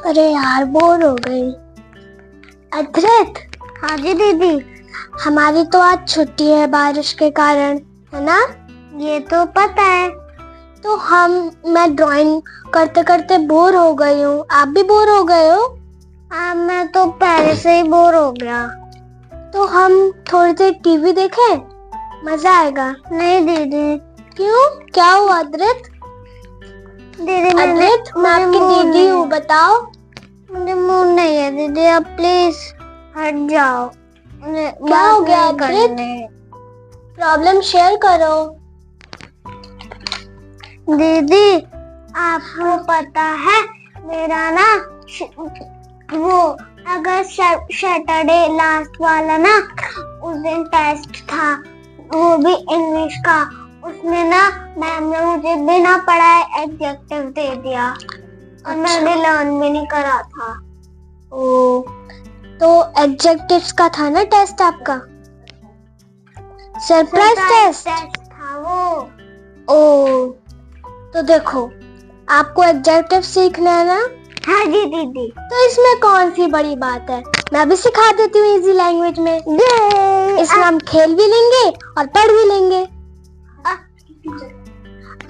अरे यार बोर हो गई। अद्रित। हाँ जी दीदी। हमारी तो आज छुट्टी है बारिश के कारण, है ना? ये तो पता है। तो मैं ड्राइंग करते करते बोर हो गई हूँ। आप भी बोर हो गए हो? हाँ, मैं तो पहले से ही बोर हो गया। तो हम थोड़ी देर टीवी देखें, मजा आएगा। नहीं दीदी। क्यों, क्या हुआ अद्रित? दीदी अद्रित, मैं आपकी दीदी हूँ, बताओ। मुझे मूड नहीं है दीदी, अब प्लीज हट जाओ। क्या हो गया अद्रित? प्रॉब्लम शेयर करो। दीदी आपको पता है मेरा ना वो अगस्त सैटरडे लास्ट वाला ना, उस दिन टेस्ट था, वो भी इंग्लिश का। उसमें ना मैम ने मुझे बिना पढ़ाए एडजेक्टिव दे दिया और मैंने लर्न भी नहीं करा था। ओ, तो एडजेक्टिव्स का था ना टेस्ट आपका? सरप्राइज टेस्ट था वो। ओ, तो देखो, आपको एडजेक्टिव सीखना है ना? हाँ जी दीदी। तो इसमें कौन सी बड़ी बात है, मैं भी सिखा देती हूँ इजी लैंग्वेज में। इसमें हम खेल भी लेंगे और पढ़ भी लेंगे।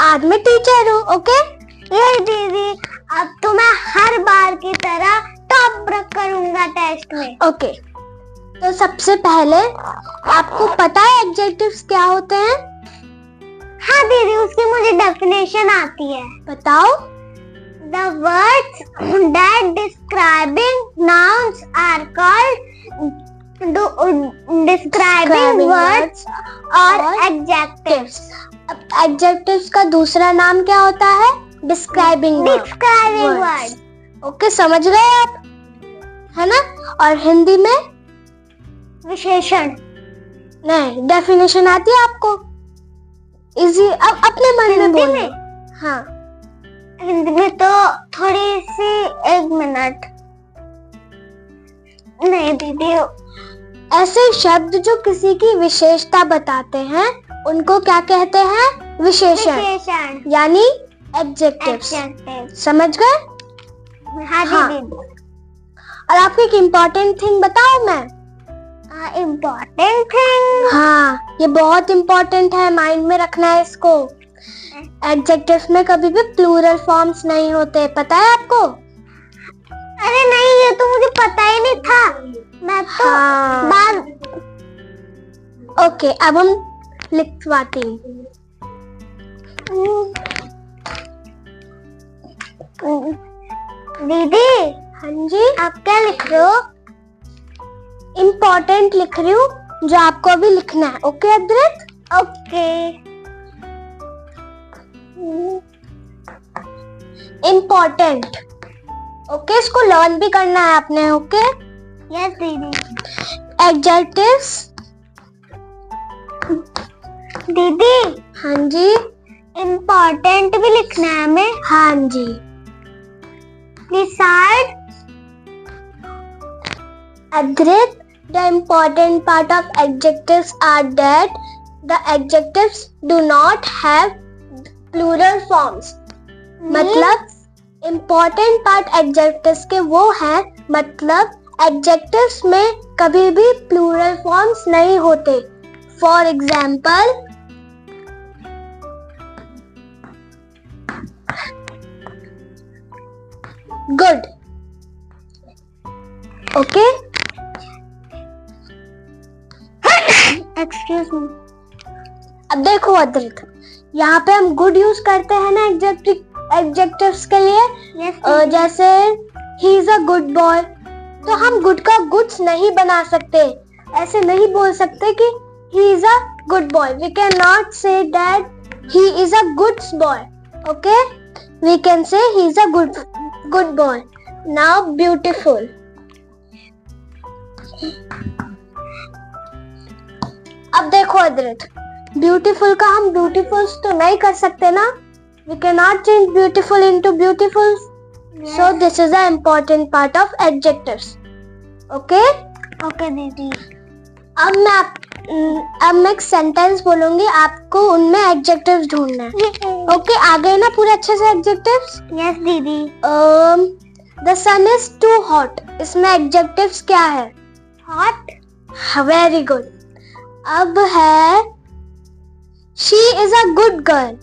आज मैं टीचर हूँ, ओके? ये दीदी, अब तो मैं हर बार की तरह टॉप करूंगा टेस्ट में। ओके, तो सबसे पहले आपको पता है एडजेक्टिव्स क्या होते हैं? हाँ दीदी, उसकी मुझे डेफिनेशन आती है। बताओ। The words that describing nouns are called describing words और adjectives। अब एडजेक्टिव्स का दूसरा नाम क्या होता है? Describing words. ओके, समझ गए आप, है ना? और हिंदी में विशेषण। नहीं, डेफिनेशन आती है आपको? इजी, अब अपने मन में बोलो। हाँ, हिंदी में तो थोड़ी सी, एक मिनट। नहीं दीदी, ऐसे शब्द जो किसी की विशेषता बताते हैं उनको क्या कहते हैं? विशेषण, यानी एडजेक्टिव्स। समझ गए? हाँ दीदी। और आपको एक इम्पोर्टेंट थिंग बताऊं मैं? Important thing? हाँ, ये बहुत इम्पोर्टेंट है, माइंड में रखना है इसको। एडजेक्टिव्स में कभी भी प्लूरल फॉर्म्स नहीं होते, पता है आपको? अरे नहीं, ये तो मुझे पता ही नहीं था। मैं तो ओके, अब हम लिखवाती हूँ। दीदी। हाँ जी। आप क्या लिख रहे हो? इम्पोर्टेंट लिख रही हूँ जो आपको अभी लिखना है। ओके अद्रित? ओके। इम्पोर्टेंट। ओके, इसको लर्न भी करना है आपने। ओके? यस दीदी। एडजेक्टिव्स। दीदी। हाँ जी। इम्पोर्टेंट भी लिखना है हमें? हाँ जी। Decide. Adrit, the important part of adjectives are that the adjectives do not have plural forms. मतलब important part adjectives के वो है, मतलब adjectives में कभी भी plural forms नहीं होते। For example, good. Okay? Excuse me. अब देखो अद्रित, यहाँ पे हम गुड यूज करते हैं ना एडजेक्टिव्स के लिए। yes, जैसे he is a good boy, तो हम गुड का गुड्स नहीं बना सकते, ऐसे नहीं बोल सकते कि he is a good boy. We cannot say that he is a good boy. Okay? We can say he is a good boy. Now beautiful. अब देखो अद्रित, ब्यूटीफुल का हम ब्यूटीफुल्स तो नहीं कर सकते ना। We cannot change beautiful into beautifuls. Yes. So this is the important part of adjectives. Okay? Okay दीदी। अब मैं अब मैं एक सेंटेंस बोलूंगी, आपको उनमें एडजेक्टिव्स ढूंढना है। ओके, आ गए ना पूरे अच्छे से एडजेक्टिव्स? यस दीदी। The sun is too hot, इसमें एडजेक्टिव्स क्या है? हॉट। Very good. अब है she is a good girl.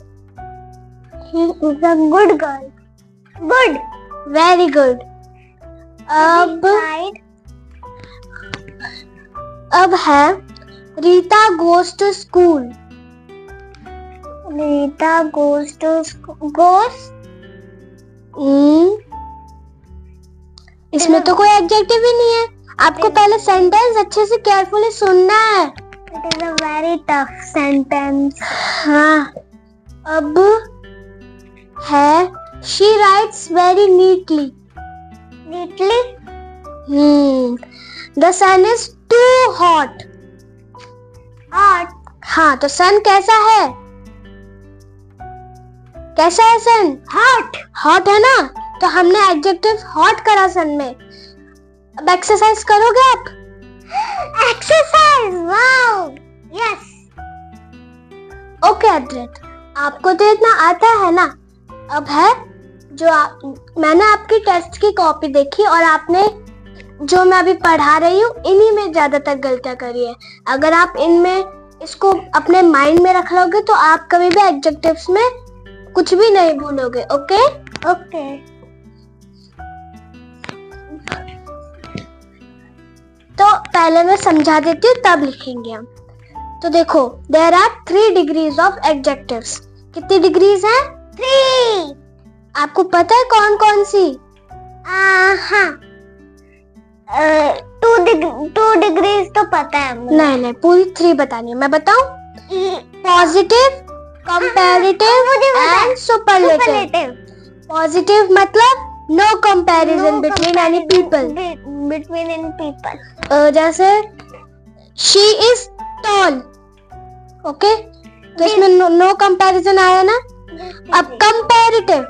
She is a good girl. Good. Very good. अब है Rita goes to school. Rita goes to goes. इसमें तो कोई एडजेक्टिव ही नहीं है। आपको पहले सेंटेंस अच्छे से केयरफुली सुनना है। It is a very tough sentence. हाँ, अब है she writes very neatly. Neatly. The sun is too hot. Hot. हाँ, तो सन कैसा है? कैसा है सन? हॉट। हॉट है ना, तो हमने एडजेक्टिव हॉट करा सन में। अब एक्सरसाइज करोगे आप? Exercise, wow, yes. ओके अद्रित, आपको तो इतना आता है ना। अब है मैंने आपकी टेस्ट की कॉपी देखी और आपने जो मैं अभी पढ़ा रही हूँ इन्हीं में ज्यादातर गलतियां करी है। अगर आप इनमें इसको अपने माइंड में रख लोगे तो आप कभी भी एडजेक्टिव्स में कुछ भी नहीं भूलोगे। Okay okay. तो पहले मैं समझा देती हूँ तब लिखेंगे हम। तो देखो, there are 3 degrees of adjectives. कितनी डिग्रीज हैं? 3। आपको पता है कौन कौन सी? हाँ, 2 डिग्रीज तो पता है मुझे। नहीं, पूरी 3 बतानी है। मैं बताऊं? Positive, comparative and superlative. Positive मतलब no comparison between any people. Between any people. जैसे शी इज टॉल। ओके, तो इसमें नो कंपैरिजन आया ना। अब comparative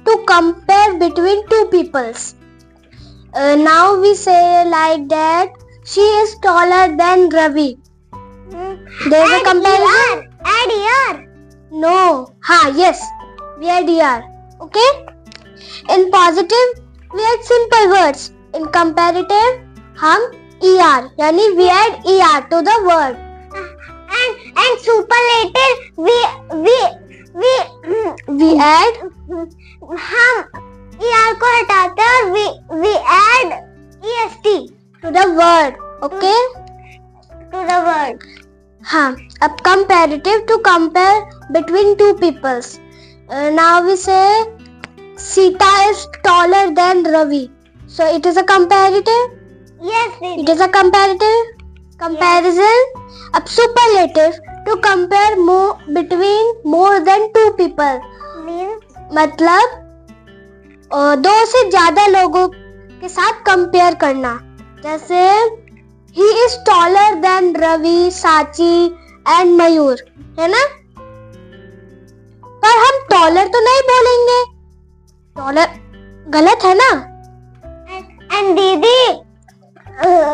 to compare between 2 peoples. Now we say like that she is taller than Ravi. There is a comparison. Add year. No. Yes. We add year. Okay. In positive we add simple words. In comparative हम er यानी we add er to the word. And superlative we add, हम er को हटाते हैं और we add est to the word. Okay. To the word. हाँ, अब comparative to compare between 2 peoples. Now we say Sita is taller than Ravi. So it is a comparative. Yes, it is a comparative comparison. Yes. अब superlative to compare between more than 2 people. मतलब 2 से ज्यादा लोगों के साथ compare करना। जैसे he is taller than Ravi, Sachi and Mayur, है ना। पर हम taller तो नहीं बोलेंगे, taller गलत है ना। and दीदी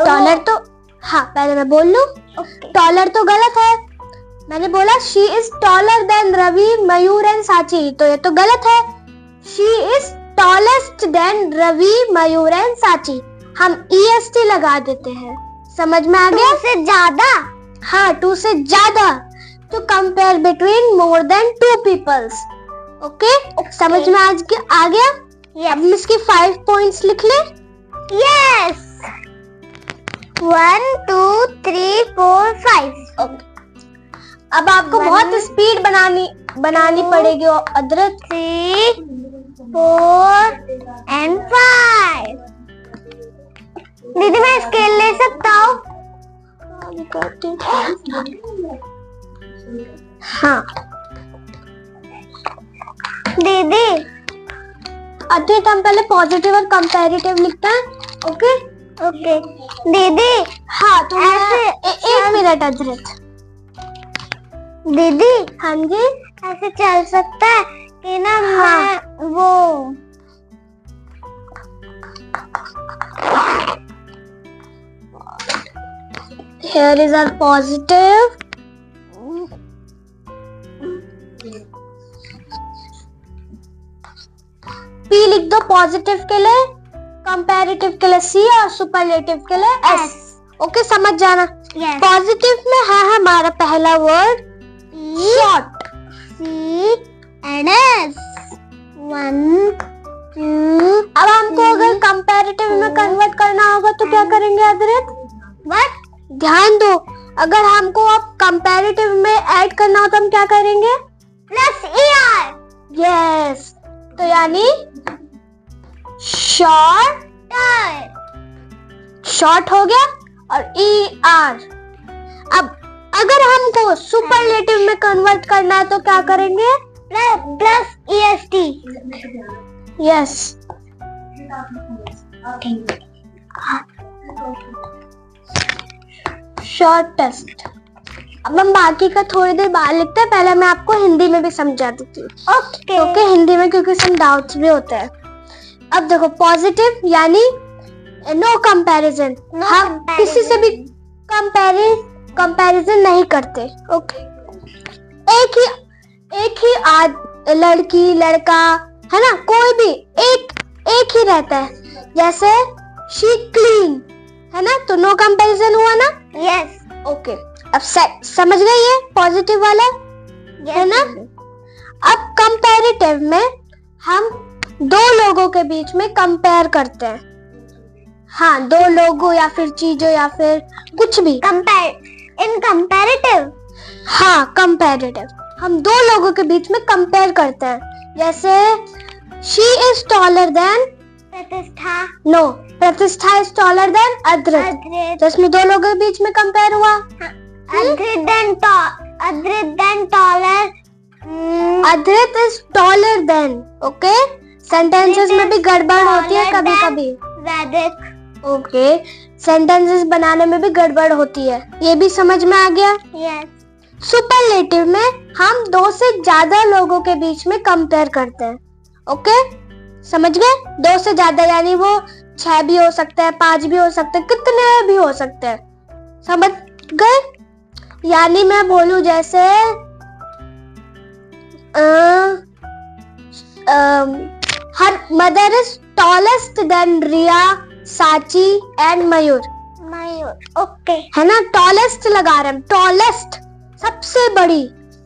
taller तो पहले मैं बोल लूं। taller तो गलत है। मैंने बोला she is taller than Ravi, Mayur and Sachi, तो ये तो गलत है। she is tallest than Ravi, Mayur and Sachi, हम est लगा देते हैं। समझ में आ गया? 2 से ज्यादा। हाँ, 2 से ज्यादा to compare between more than 2 peoples. Okay, समझ में आ गया? Yes. अब इसकी 5 पॉइंट्स लिख ले। Yes. 1 2 3 4 5। अब आपको बहुत स्पीड बनानी पड़ेगी अदरक। 3 4 and 5। दीदी मैं स्केल ले सकता हूँ? हाँ दीदी। अदरक हम पहले पॉजिटिव और कंपैरेटिव लिखते हैं। ओके ओके दीदी। हाँ, तो ऐसे 1 मिनट अदरक। दीदी हाँ जी, ऐसे चल सकता है कि ना। मैं वो Here is our positive. P लिख दो पॉजिटिव के लिए, कंपैरेटिव के लिए C और सुपरलेटिव के लिए S. ओके, समझ जाना. पॉजिटिव में है हमारा पहला word short, C and S. 1 2. अब हमको अगर कंपैरेटिव में कन्वर्ट करना होगा तो क्या करेंगे अद्रित? What? ध्यान दो, अगर हमको अब कंपैरेटिव में ऐड करना हो तो हम क्या करेंगे? Plus ER. यस, तो यानी शॉर्ट, शॉर्ट हो गया और ER. अब अगर हमको सुपरलेटिव में कन्वर्ट करना है तो क्या करेंगे? Plus EST. यस. शॉर्टेस्ट. अब हम बाकी का थोड़ी देर बाद लिखते हैं, पहले मैं आपको हिंदी में भी समझा देती हूँ. ओके, हिंदी में क्योंकि सम डाउट्स भी होते हैं. अब देखो पॉजिटिव यानी नो कंपैरिजन, हम किसी से भी कंपैरिजन नहीं करते. ओके, एक ही लड़की लड़का है ना, कोई भी एक ही रहता है. जैसे शी क्लीन है ना, तो नो कंपैरिजन हुआ ना. यस. ओके, अब समझ गए ये पॉजिटिव वाला है ना. अब कंपैरेटिव में हम दो लोगों के बीच में कंपेयर करते हैं. हाँ, दो लोगों या फिर चीजों या फिर कुछ भी. इन कंपैरेटिव. हाँ, कंपैरेटिव हम दो लोगों के बीच में कंपेयर करते हैं. जैसे she is taller than Pratishtha. No, Pratishtha is taller than Adrit. तो इसमें दो लोगों के बीच में कंपेयर हुआ. Adrit than taller. Adrit is taller than. Okay, sentences में भी गड़बड़ होती है कभी कभी. वैदिक. ओके, सेंटेंसेस बनाने में भी गड़बड़ होती है, ये भी समझ में आ गया. यस. सुपरलेटिव में हम दो से ज्यादा लोगों के बीच में कंपेयर करते हैं. ओके, समझ गए? दो से ज्यादा यानी वो 6 भी हो सकते हैं, 5 भी हो सकते हैं, कितने भी हो सकते हैं. समझ गए? यानी मैं बोलूं जैसे her mother is tallest than Riya, Sachi and Mayur. Okay, है ना, टॉलेस्ट लगा रहे हैं. टॉलेस्ट सबसे बड़ी,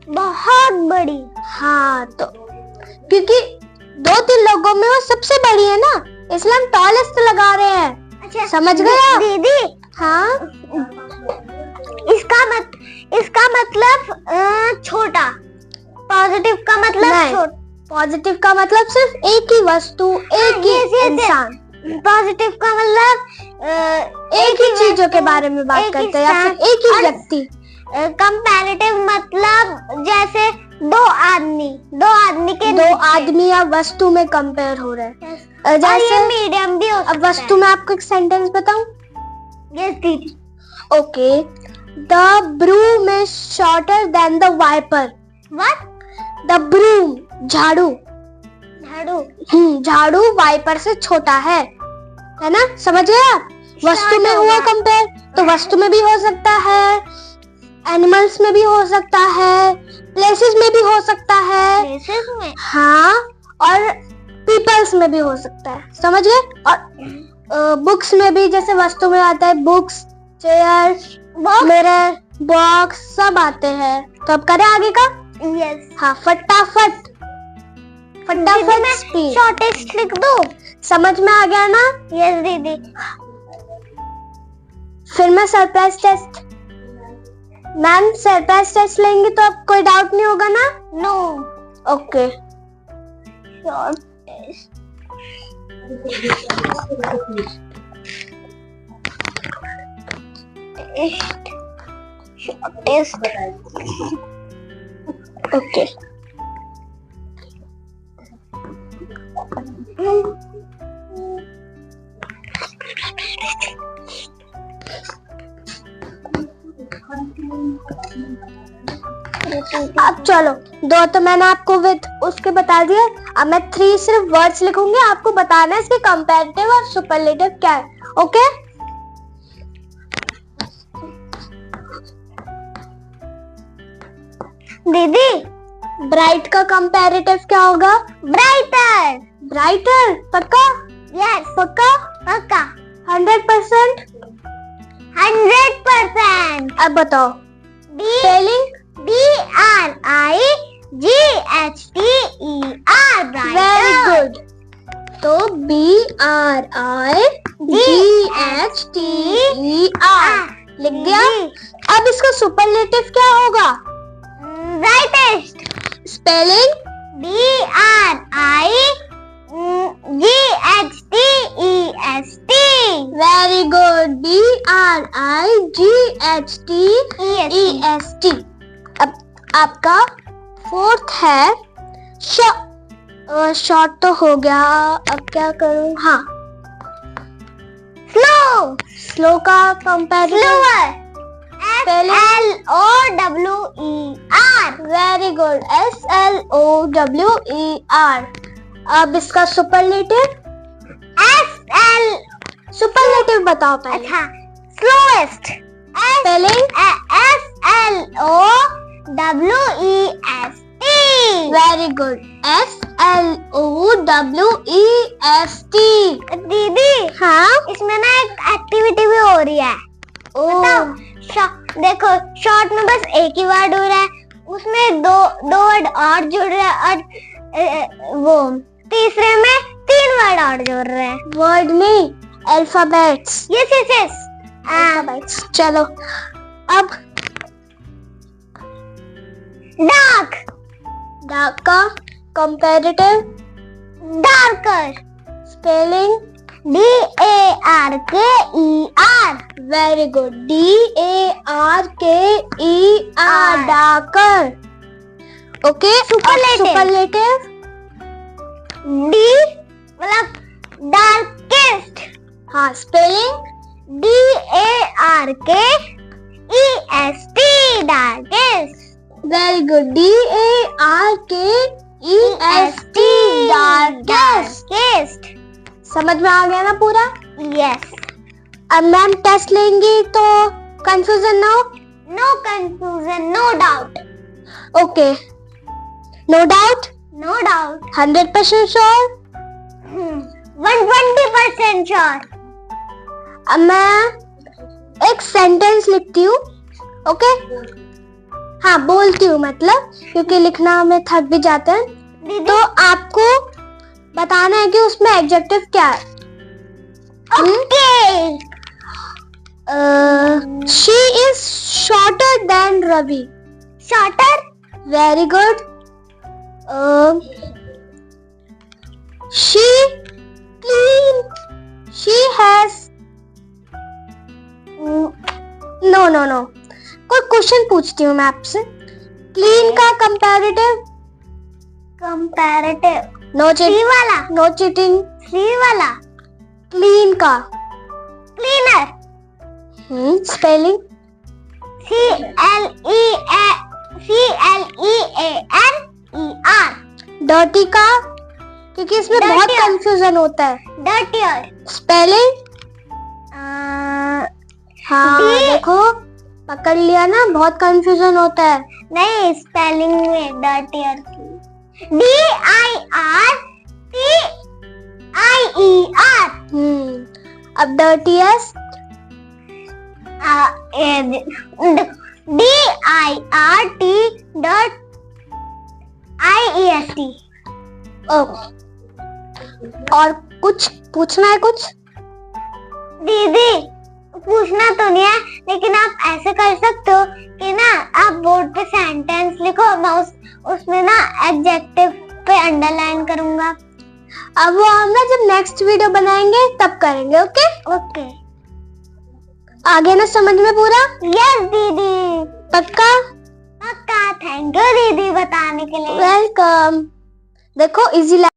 बहुत बड़ी. हाँ, तो क्योंकि 2-3 लोगों में वो सबसे बड़ी है ना, इसलिए हम टॉलेस्ट लगा रहे हैं. अच्छा, समझ गए आप? दीदी, हाँ, इसका मतलब छोटा. पॉजिटिव का मतलब छोटा. पॉजिटिव का मतलब सिर्फ एक ही वस्तु, एक ही इंसान. पॉजिटिव का मतलब एक ही चीजों के बारे में बात करते हैं या फिर एक ही व्यक्ति. कंपैरेटिव मतलब जैसे दो आदमी के दो आदमी या वस्तु में कंपेयर हो रहे हैं. जैसे मीडियम भी हो सकता है. अब वस्तु में आपको एक सेंटेंस बताऊं. यस दीदी. Okay, the broom is shorter than the wiper. What? The broom झाड़ू. झाड़ू झाड़ू वाइपर से छोटा है ना. समझ गए आप? वस्तु में हुआ कंपेयर, तो वस्तु में भी हो सकता है, एनिमल्स में भी हो सकता है, प्लेसेस में भी हो सकता है. प्लेसेस में? हाँ, और पीपल्स में भी हो सकता है. समझ गए? और बुक्स में भी, जैसे वस्तु में आता है बुक्स, चेयर, मिरर, बॉक्स, सब आते हैं. तो अब करें आगे का. यस. हाँ, फटाफट स्पीड. शॉर्टेस्ट लिख दो. समझ में आ गया ना? यस दीदी. फिर मैं surprise test, ma'am surprise test लेंगे तो अब कोई डाउट नहीं होगा ना? नो. ओके. शॉर्टेस्ट. ओके. अब चलो, 2 तो मैंने आपको विद उसके बता दिया. अब मैं 3 सिर्फ वर्ड्स लिखूंगी, आपको बताना है इसके कंपैरेटिव और सुपरलेटिव क्या है. ओके, दीदी ब्राइट का कंपैरेटिव क्या होगा? ब्राइटर। ब्राइटर, पक्का? यस पक्का? पक्का 100%? 100%। अब बताओ स्पेलिंग। BRIGHTER very good. तो BRIGHTER लिख दिया। अब इसका सुपरलेटिव क्या होगा? Brightest. Spelling BRIGHTEST। Very good, BRIGHTEST। अब आपका फोर्थ है शॉर्ट तो हो गया, अब क्या करूं? हाँ, स्लो का comparison. Slower. SLOWER। Very good, SLOWER। अब इसका सुपरलेटिव। सुपरलेटिव बताओ पहले। अच्छा, slowest. Spelling. SLOWEST। Very good, SLOWEST। दीदी हाँ, इसमें ना एक एक्टिविटी भी हो रही है। बताओ। देखो शॉर्ट में बस एक ही वर्ड हो रहा है, उसमें दो वर्ड और जुड़ रहे हैं, और वो तीसरे में 3 वर्ड और जोड़ रहे हैं। वर्ड नहीं, alphabets. Yes yes yes alphabets. चलो अब डार्क। डार्क का comparative. Darker. Spelling. DARKER। Very good, DARKER। Darker. Okay, superlative. D मतलब डार्केस्ट। हाँ, spelling. DARKEST। Darkest. Very good, DARKEST। Darkest. समझ में आ गया ना पूरा? यस। अब मैम टेस्ट लेंगी तो कंफ्यूजन ना हो। No confusion, no doubt. Okay, no doubt. No doubt. 100% sure. 120% sure. अब मैं एक सेंटेंस लिखती हूँ, ओके? हाँ, बोलती हूँ मतलब, क्योंकि लिखना में थक भी जाते हैं। तो आपको बताना है कि उसमें एडजेक्टिव क्या है। Okay. She is shorter than Ravi. Shorter. Very good. She clean. She has. No, कोई क्वेश्चन पूछती हूँ मैं आपसे। क्लीन का कंपैरेटिव। नो चीटिंग वाला। No cheating. सी वाला। क्लीन का क्लीनर। स्पेलिंग। CLEANER। डर्टी का, क्योंकि इसमें बहुत Dirtier। कंफ्यूजन होता है। डर्टियर। स्पेलिंग। हाँ, D- देखो पकड़ लिया ना, बहुत कंफ्यूजन होता है। नहीं, स्पेलिंग में डर्टियर। DIRTIER। अब डर्टीएस्ट। DIRT.IEST। और कुछ पूछना है? कुछ दीदी पूछना तो नहीं है, लेकिन आप ऐसे कर सकते हो कि ना आप बोर्ड पे सेंटेंस लिखो, मैं उसमें ना एडजेक्टिव पे अंडरलाइन करूंगा। अब वो हम ना जब नेक्स्ट वीडियो बनाएंगे तब करेंगे। Okay okay. आगे ना समझ में पूरा? यस दीदी। पक्का? पक्का। थैंक यू दीदी बताने के लिए। वेलकम। देखो इजी